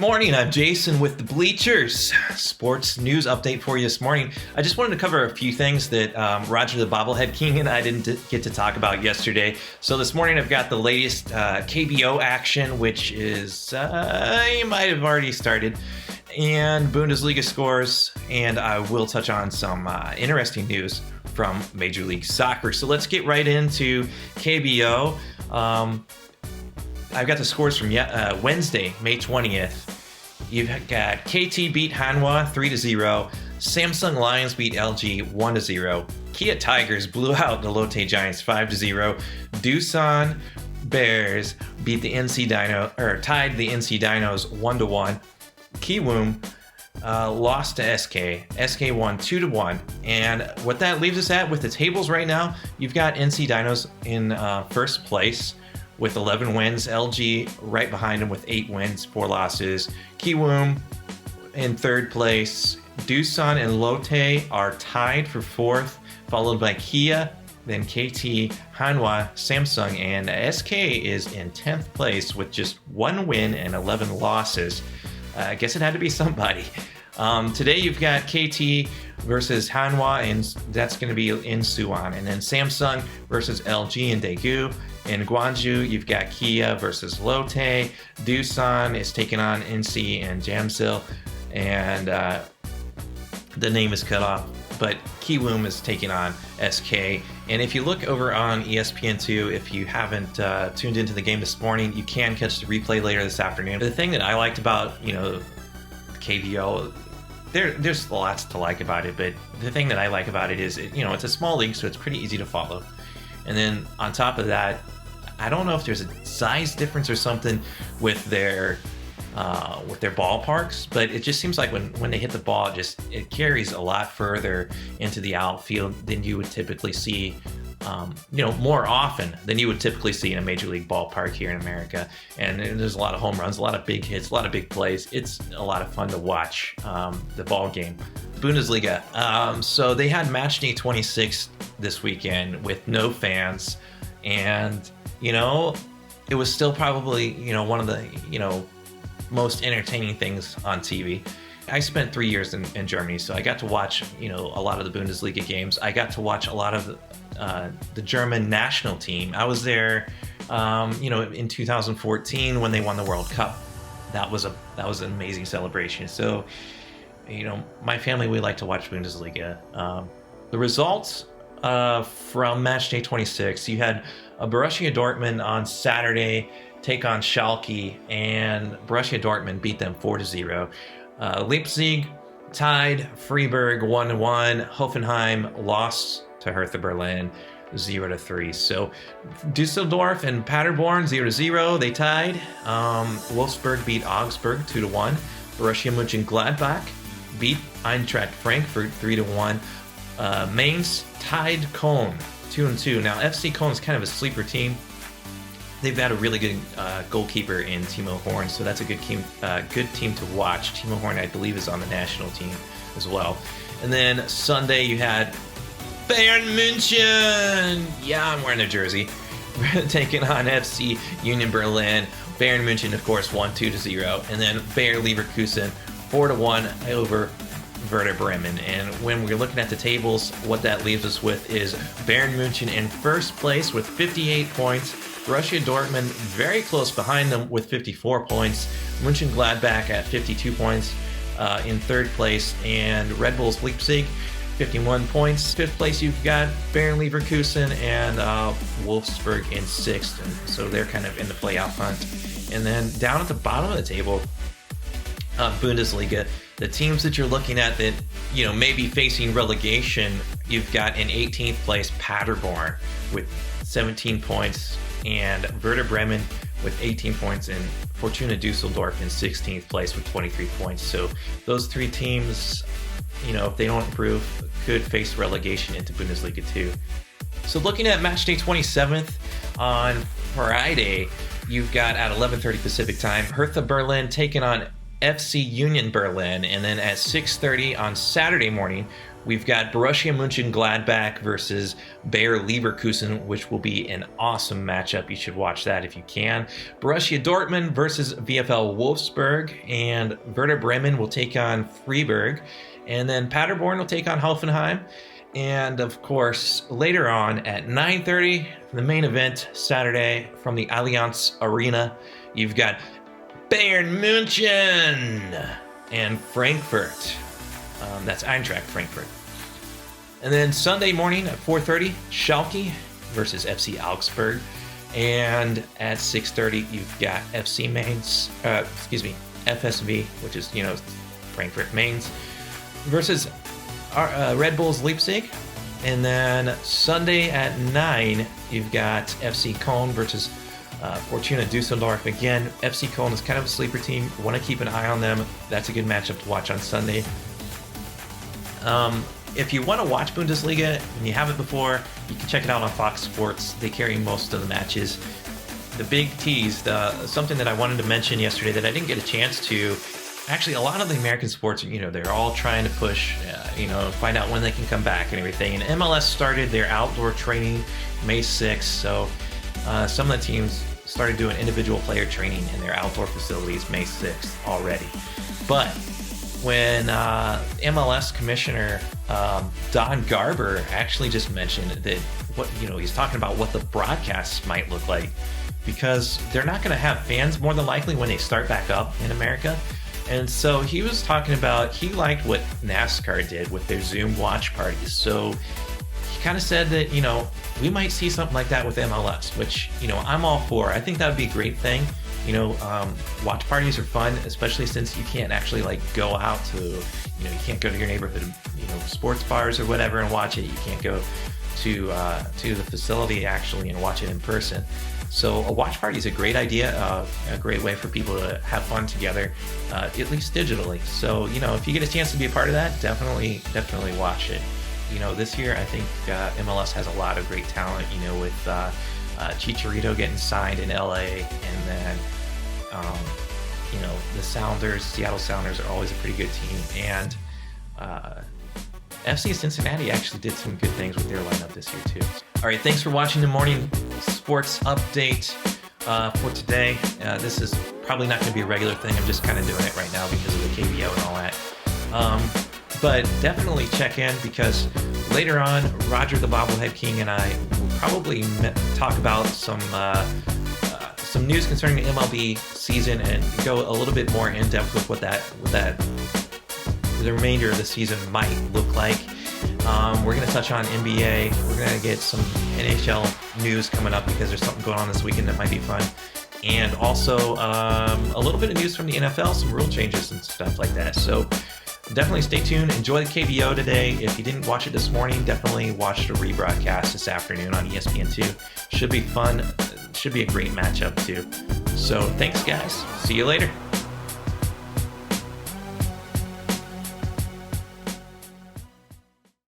Good morning, I'm Jason with the Bleachers. Sports news update for you this morning. I just wanted to cover a few things that Roger the Bobblehead King and I didn't get to talk about yesterday. So this morning I've got the latest KBO action, which is, you might have already started, and Bundesliga Scores, and I will touch on some interesting news from Major League Soccer. So let's get right into KBO. I've got the scores from Wednesday, May 20th. You've got KT beat Hanwha 3-0. Samsung Lions beat LG 1-0. Kia Tigers blew out the Lotte Giants 5-0. Doosan Bears beat the tied the NC Dinos 1-1. Kiwoom lost to SK. SK won 2-1. And what that leaves us at with the tables right now, you've got NC Dinos in first place with 11 wins. LG right behind him with 8 wins, 4 losses. Kiwoom in third place. Doosan and Lotte are tied for fourth, followed by Kia, then KT, Hanwha, Samsung, and SK is in 10th place with just 1 win and 11 losses. I guess it had to be somebody. Today you've got KT versus Hanwha, and that's going to be in Suwon. And then Samsung versus LG in Daegu. In Gwangju, you've got Kia versus Lotte. Doosan is taking on NC and Jamsil. And the name is cut off, but Kiwoom is taking on SK. And if you look over on ESPN2, if you haven't tuned into the game this morning, you can catch the replay later this afternoon. The thing that I liked about, KBO, there's lots to like about it, but the thing that I like about it is, it's a small league, so it's pretty easy to follow. And then on top of that, I don't know if there's a size difference or something with their ballparks, but it just seems like when they hit the ball, it carries a lot further into the outfield than you would typically see, more often than you would typically see in a major league ballpark here in America. And there's a lot of home runs, a lot of big hits, a lot of big plays. It's a lot of fun to watch the ball game. Bundesliga. So they had match day 26 this weekend with no fans, and it was still probably one of the most entertaining things on TV. I spent 3 years in Germany, so I got to watch a lot of the Bundesliga games. I got to watch a lot of the German national team. I was there in 2014 when they won the World Cup. That was an amazing celebration. So my family, we like to watch Bundesliga. The results from match day 26, you had Borussia Dortmund on Saturday take on Schalke, and Borussia Dortmund beat them 4-0. Leipzig tied Freiburg 1-1. Hoffenheim lost to Hertha Berlin 0-3. So Düsseldorf and Paderborn 0-0. They tied. Wolfsburg beat Augsburg 2-1. Borussia Mönchengladbach beat Eintracht Frankfurt 3-1. Mainz tied Köln 2-2. Now FC Köln is kind of a sleeper team. They've got a really good goalkeeper in Timo Horn, so that's a good team to watch. Timo Horn, I believe, is on the national team as well. And then Sunday you had Bayern München. Yeah, I'm wearing their jersey. Taking on FC Union Berlin. Bayern München, of course, won 2-0. And then Bayer Leverkusen 4-1 over Werder Bremen. And when we're looking at the tables, what that leaves us with is Bayern München in first place with 58 points. Borussia Dortmund very close behind them with 54 points. Mönchengladbach at 52 points in third place. And Red Bull's Leipzig, 51 points. Fifth place, you've got Bayer Leverkusen and Wolfsburg in sixth. And so they're kind of in the playoff hunt. And then down at the bottom of the table, Bundesliga, the teams that you're looking at that may be facing relegation, you've got in 18th place Paderborn with 17 points, and Werder Bremen with 18 points, and Fortuna Düsseldorf in 16th place with 23 points. So those three teams, if they don't improve, could face relegation into Bundesliga 2. So looking at match day 27th on Friday, you've got at 11:30 Pacific time, Hertha Berlin taking on FC Union Berlin, and then at 6:30 on Saturday morning, We've got Borussia Mönchengladbach versus Bayer Leverkusen, which will be an awesome matchup. You should watch that if you can. Borussia Dortmund versus VfL Wolfsburg, and Werder Bremen will take on Freiburg, and then Paderborn will take on Hoffenheim. And of course, later on at 9:30, the main event Saturday from the Allianz Arena, you've got Bayern München and Frankfurt. That's Eintracht Frankfurt. And then Sunday morning at 4:30, Schalke versus FC Augsburg. And at 6:30, you've got FSV, which is, Frankfurt Mainz, versus Red Bulls Leipzig. And then Sunday at 9, you've got FC Köln versus Fortuna Düsseldorf. Again, FC Köln is kind of a sleeper team. Want to keep an eye on them. That's a good matchup to watch on Sunday. If you want to watch Bundesliga and you haven't before, you can check it out on Fox Sports. They carry most of the matches. The big tease, something that I wanted to mention yesterday that I didn't get a chance to. Actually, a lot of the American sports, they're all trying to push, find out when they can come back and everything. And MLS started their outdoor training May 6th. So some of the teams started doing individual player training in their outdoor facilities May 6th already. But when MLS Commissioner Don Garber actually just mentioned that he's talking about what the broadcasts might look like, because they're not going to have fans more than likely when they start back up in America. And so he was talking about, he liked what NASCAR did with their Zoom watch parties. So he kind of said that, we might see something like that with MLS, which, I'm all for. I think that would be a great thing. Watch parties are fun, especially since you can't actually go out to, you can't go to your neighborhood, sports bars or whatever and watch it. You can't go to the facility actually and watch it in person. So a watch party is a great idea, a great way for people to have fun together, at least digitally. So, if you get a chance to be a part of that, definitely watch it. This year, I think MLS has a lot of great talent, with Chicharito getting signed in LA, and then, the Seattle Sounders are always a pretty good team. And FC Cincinnati actually did some good things with their lineup this year, too. All right, thanks for watching the morning sports update for today. This is probably not going to be a regular thing. I'm just kind of doing it right now because of the KBO and all that. But definitely check in, because later on, Roger the Bobblehead King and I will probably talk about some news concerning the MLB season and go a little bit more in depth with what the remainder of the season might look like. We're going to touch on NBA. We're going to get some NHL news coming up because there's something going on this weekend that might be fun. And also a little bit of news from the NFL, some rule changes and stuff like that. So definitely stay tuned. Enjoy the KBO today. If you didn't watch it this morning, definitely watch the rebroadcast this afternoon on ESPN 2. Should be fun. Should be a great matchup too. So thanks, guys. See you later.